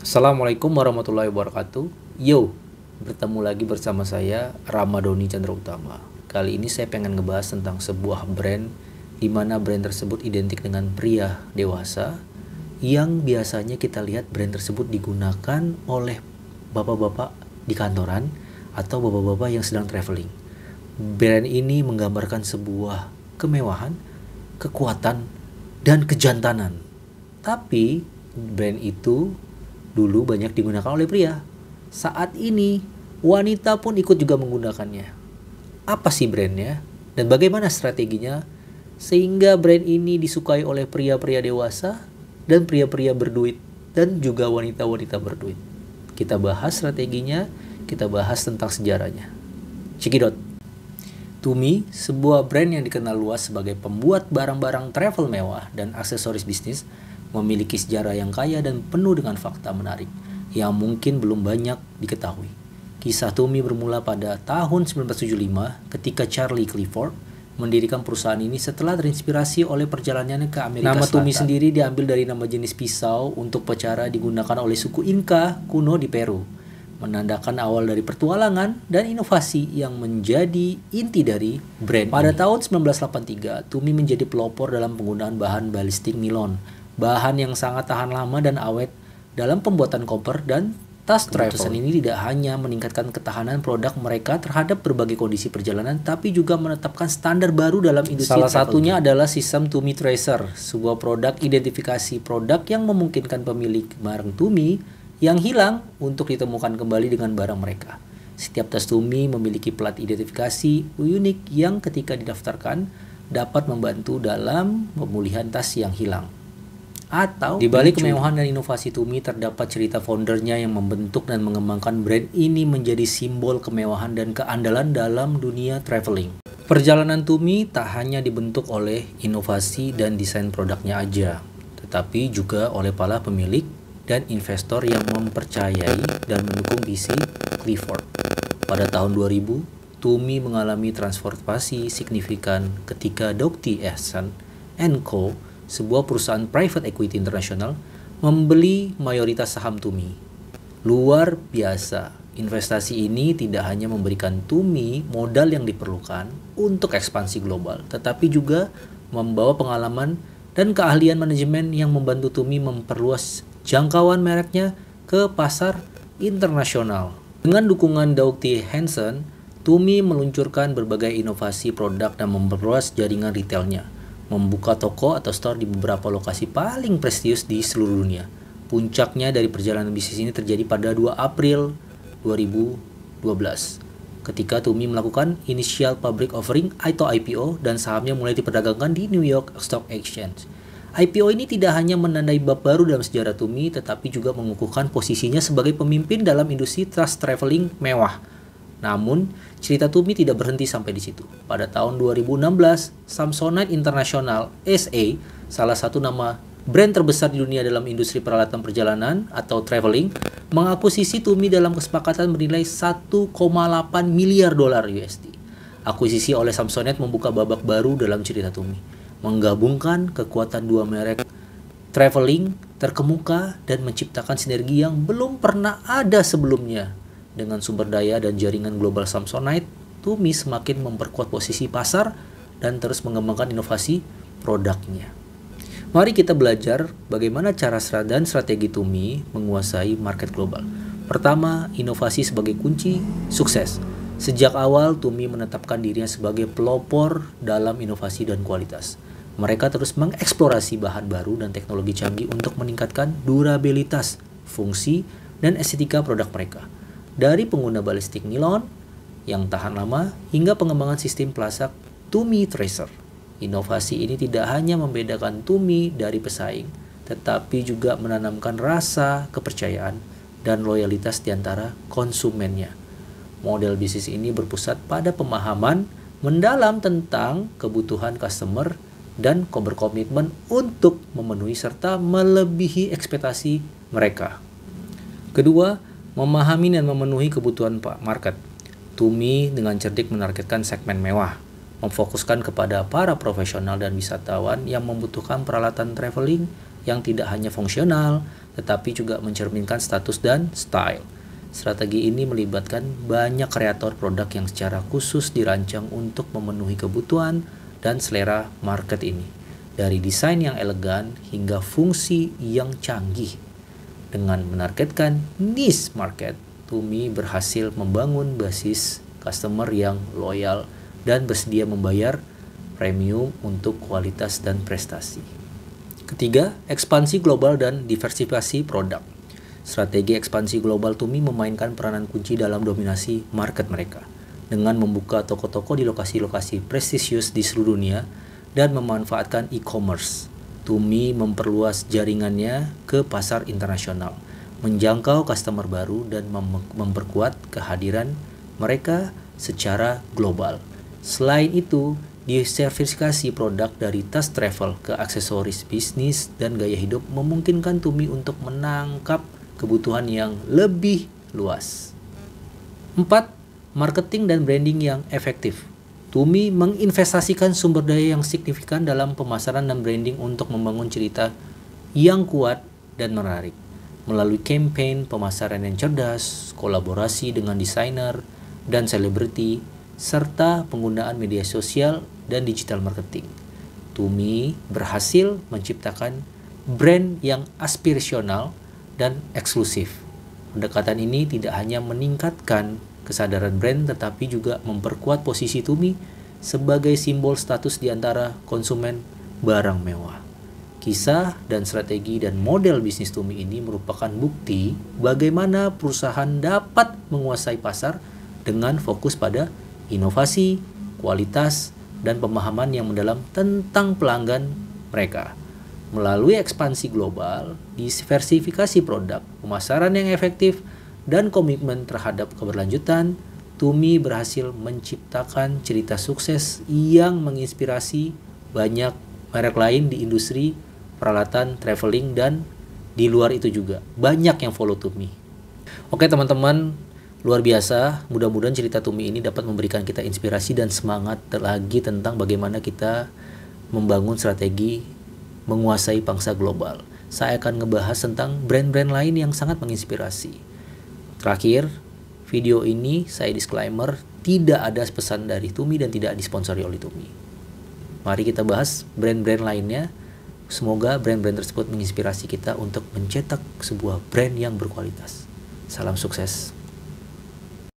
Assalamualaikum warahmatullahi wabarakatuh. Yo, bertemu lagi bersama saya Ramadhani Chandra Utama. Kali ini saya pengen ngebahas tentang sebuah brand di mana brand tersebut identik dengan pria dewasa yang biasanya kita lihat brand tersebut digunakan oleh bapak-bapak di kantoran atau bapak-bapak yang sedang traveling. Brand ini menggambarkan sebuah kemewahan, kekuatan, dan kejantanan. Tapi brand itu dulu banyak digunakan oleh pria. Saat ini wanita pun ikut juga menggunakannya. Apa sih brandnya dan bagaimana strateginya sehingga brand ini disukai oleh pria-pria dewasa dan pria-pria berduit dan juga wanita-wanita berduit? Kita bahas strateginya, kita bahas tentang sejarahnya. Cekidot. Tumi, sebuah brand yang dikenal luas sebagai pembuat barang-barang travel mewah dan aksesoris bisnis, memiliki sejarah yang kaya dan penuh dengan fakta menarik yang mungkin belum banyak diketahui. Kisah Tumi bermula pada tahun 1975 ketika Charlie Clifford mendirikan perusahaan ini setelah terinspirasi oleh perjalanannya ke Amerika Selatan. Nama Tumi sendiri diambil dari nama jenis pisau untuk pecara digunakan oleh suku Inca kuno di Peru, menandakan awal dari pertualangan dan inovasi yang menjadi inti dari brand. Pada tahun 1983, Tumi menjadi pelopor dalam penggunaan bahan balistik nilon, bahan yang sangat tahan lama dan awet dalam pembuatan koper dan tas travel. Keputusan ini tidak hanya meningkatkan ketahanan produk mereka terhadap berbagai kondisi perjalanan, tapi juga menetapkan standar baru dalam industri. Salah satunya adalah sistem Tumi Tracer, sebuah produk identifikasi produk yang memungkinkan pemilik barang Tumi yang hilang untuk ditemukan kembali dengan barang mereka. Setiap tas Tumi memiliki plat identifikasi unik yang ketika didaftarkan dapat membantu dalam pemulihan tas yang hilang. Atau di balik kemewahan dan inovasi Tumi terdapat cerita foundernya yang membentuk dan mengembangkan brand ini menjadi simbol kemewahan dan keandalan dalam dunia traveling. Perjalanan Tumi tak hanya dibentuk oleh inovasi dan desain produknya aja, tetapi juga oleh para pemilik dan investor yang mempercayai dan mendukung visi Clifford. Pada tahun 2000, Tumi mengalami transformasi signifikan ketika Docty Ehsan & Co, sebuah perusahaan private equity internasional, membeli mayoritas saham Tumi. Luar biasa, investasi ini tidak hanya memberikan Tumi modal yang diperlukan untuk ekspansi global, tetapi juga membawa pengalaman dan keahlian manajemen yang membantu Tumi memperluas jangkauan mereknya ke pasar internasional. Dengan dukungan Docty Ehsan, Tumi meluncurkan berbagai inovasi produk dan memperluas jaringan retailnya, membuka toko atau store di beberapa lokasi paling prestisius di seluruh dunia. Puncaknya dari perjalanan bisnis ini terjadi pada 2 April 2012 ketika Tumi melakukan initial public offering atau IPO dan sahamnya mulai diperdagangkan di New York Stock Exchange. IPO ini tidak hanya menandai bab baru dalam sejarah Tumi, tetapi juga mengukuhkan posisinya sebagai pemimpin dalam industri tas traveling mewah. Namun, cerita Tumi tidak berhenti sampai di situ. Pada tahun 2016, Samsonite International SA, salah satu nama brand terbesar di dunia dalam industri peralatan perjalanan atau traveling, mengakuisisi Tumi dalam kesepakatan bernilai 1,8 miliar dolar USD. Akuisisi oleh Samsonite membuka babak baru dalam cerita Tumi, menggabungkan kekuatan dua merek traveling terkemuka dan menciptakan sinergi yang belum pernah ada sebelumnya. Dengan sumber daya dan jaringan global Samsonite, Tumi semakin memperkuat posisi pasar dan terus mengembangkan inovasi produknya. Mari kita belajar bagaimana cara dan strategi Tumi menguasai market global. Pertama, inovasi sebagai kunci sukses. Sejak awal, Tumi menetapkan dirinya sebagai pelopor dalam inovasi dan kualitas. Mereka terus mengeksplorasi bahan baru dan teknologi canggih untuk meningkatkan durabilitas, fungsi, dan estetika produk mereka. Dari pengguna balistik nilon yang tahan lama hingga pengembangan sistem pelasak Tumi Tracer. Inovasi ini tidak hanya membedakan Tumi dari pesaing, tetapi juga menanamkan rasa kepercayaan dan loyalitas di antara konsumennya. Model bisnis ini berpusat pada pemahaman mendalam tentang kebutuhan customer dan berkomitmen untuk memenuhi serta melebihi ekspektasi mereka. Kedua, memahami dan memenuhi kebutuhan market. Tumi dengan cerdik menargetkan segmen mewah, memfokuskan kepada para profesional dan wisatawan yang membutuhkan peralatan traveling yang tidak hanya fungsional, tetapi juga mencerminkan status dan style. Strategi ini melibatkan banyak kreator produk yang secara khusus dirancang untuk memenuhi kebutuhan dan selera market ini. Dari desain yang elegan hingga fungsi yang canggih. Dengan menargetkan niche market, Tumi berhasil membangun basis customer yang loyal dan bersedia membayar premium untuk kualitas dan prestasi. Ketiga, ekspansi global dan diversifikasi produk. Strategi ekspansi global Tumi memainkan peranan kunci dalam dominasi market mereka dengan membuka toko-toko di lokasi-lokasi prestisius di seluruh dunia dan memanfaatkan e-commerce. Tumi memperluas jaringannya ke pasar internasional, menjangkau customer baru dan memperkuat kehadiran mereka secara global. Selain itu, diversifikasi produk dari tas travel ke aksesoris bisnis dan gaya hidup memungkinkan Tumi untuk menangkap kebutuhan yang lebih luas. 4. Marketing dan branding yang efektif. Tumi menginvestasikan sumber daya yang signifikan dalam pemasaran dan branding untuk membangun cerita yang kuat dan menarik. Melalui campaign pemasaran yang cerdas, kolaborasi dengan desainer dan selebriti, serta penggunaan media sosial dan digital marketing. Tumi berhasil menciptakan brand yang aspirasional dan eksklusif. Pendekatan ini tidak hanya meningkatkan kesadaran brand tetapi juga memperkuat posisi Tumi sebagai simbol status di antara konsumen barang mewah. Kisah dan strategi dan model bisnis Tumi ini merupakan bukti bagaimana perusahaan dapat menguasai pasar dengan fokus pada inovasi, kualitas, dan pemahaman yang mendalam tentang pelanggan mereka. Melalui ekspansi global, diversifikasi produk, pemasaran yang efektif, dan komitmen terhadap keberlanjutan, Tumi berhasil menciptakan cerita sukses yang menginspirasi banyak merek lain di industri peralatan traveling dan di luar itu juga. Banyak yang follow Tumi. Oke teman-teman, luar biasa. Mudah-mudahan cerita Tumi ini dapat memberikan kita inspirasi dan semangat lagi tentang bagaimana kita membangun strategi menguasai pangsa global. Saya akan ngebahas tentang brand-brand lain yang sangat menginspirasi. Terakhir, video ini saya disclaimer, tidak ada pesan dari Tumi dan tidak disponsori oleh Tumi. Mari kita bahas brand-brand lainnya. Semoga brand-brand tersebut menginspirasi kita untuk mencetak sebuah brand yang berkualitas. Salam sukses.